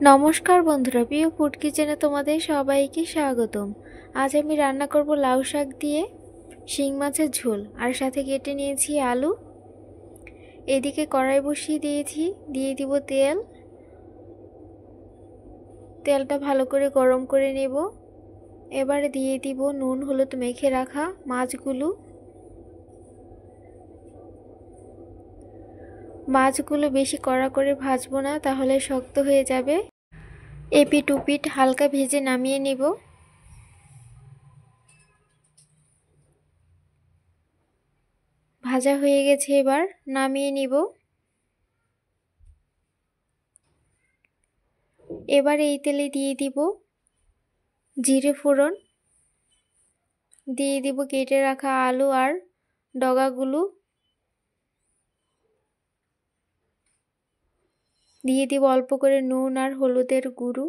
নমস্কার বন্ধুরা, প্রিয় ফুড কিচেনে তোমাদের সবাইকে স্বাগতম। আজ আমি রান্না করব লাউ শাক দিয়ে শিং মাছের ঝোল, আর সাথে কেটে নিয়েছি আলু। এদিকে কড়াই বসিয়ে দিয়েছি, দিয়ে দিব তেল। তেলটা ভালো করে গরম করে নেব। এবারে দিয়ে দিব নুন হলুদ মেখে রাখা মাছগুলো। মাছগুলো বেশি কড়া করে ভাজবো না, তাহলে শক্ত হয়ে যাবে। এপিট ওপিট হালকা ভেজে নামিয়ে নেব। ভাজা হয়ে গেছে, এবার নামিয়ে নিব। এবার এই তেলে দিয়ে দিব জিরে ফোড়ন, দিয়ে দিব কেটে রাখা আলু আর ডগাগুলো, দিয়ে দিব অল্প করে নুন আর হলুদের গুঁড়ো।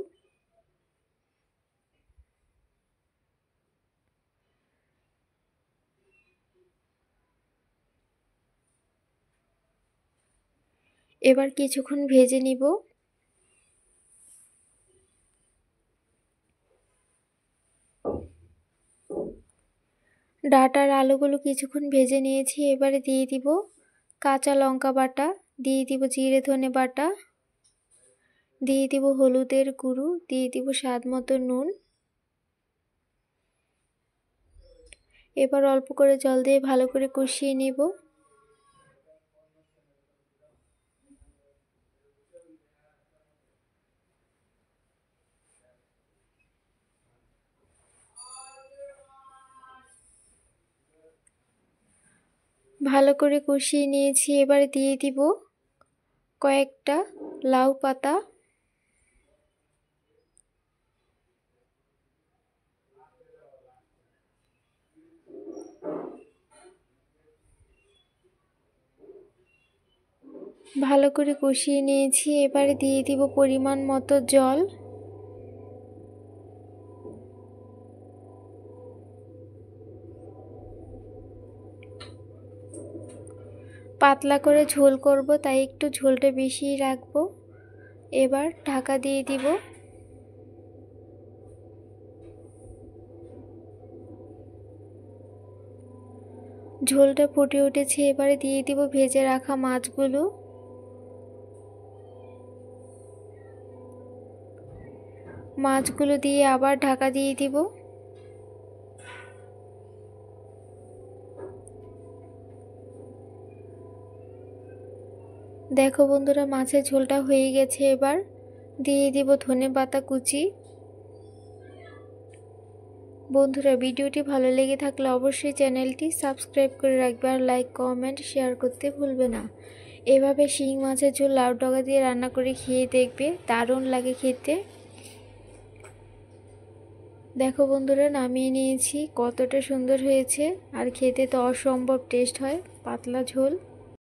এবার কিছুক্ষণ ভেজে নিব। ডাঁটার আলুগুলো কিছুক্ষণ ভেজে নিয়েছি। এবারে দিয়ে দিব কাঁচা লঙ্কা বাটা, দিয়ে দিব জিরে ধনে বাটা, দিয়ে দিব হলুদের গুঁড়ো, দিয়ে দিব স্বাদ মতো নুন। এবার অল্প করে জল দিয়ে ভালো করে কষিয়ে নেব। ভালো করে কষিয়ে নিয়েছি। এবারে দিয়ে দিব কয়েকটা লাউ পাতা, ভালো করে কষিয়ে নিয়েছি। এবারে দিয়ে দিব পরিমাণ মতো জল। পাতলা করে ঝোল করব, তাই একটু ঝোলটা বেশিই রাখবো। এবার ঢাকা দিয়ে দিব। ঝোলটা ফুটে উঠেছে, এবারে দিয়ে দিব ভেজে রাখা মাছগুলো। মাছগুলো দিয়ে আবার ঢাকা দিয়ে দিব। দেখো বন্ধুরা, মাছের ঝোলটা হয়ে গেছে। এবার দিয়ে দিব ধনেপাতা কুচি। বন্ধুরা, ভিডিওটি ভালো লেগে থাকলে অবশ্যই চ্যানেলটি সাবস্ক্রাইব করে রাখবে, আর লাইক কমেন্ট শেয়ার করতে ভুলবে না। এভাবে শিং মাছের ঝোল লাউ ডগা দিয়ে রান্না করে খেয়ে দেখবে, দারুণ লাগে খেতে। দেখো বন্ধুরা, নামিয়ে নিয়েছি, কতটা সুন্দর হয়েছে, আর খেতে তো অসম্ভব টেস্ট হয় পাতলা ঝোল।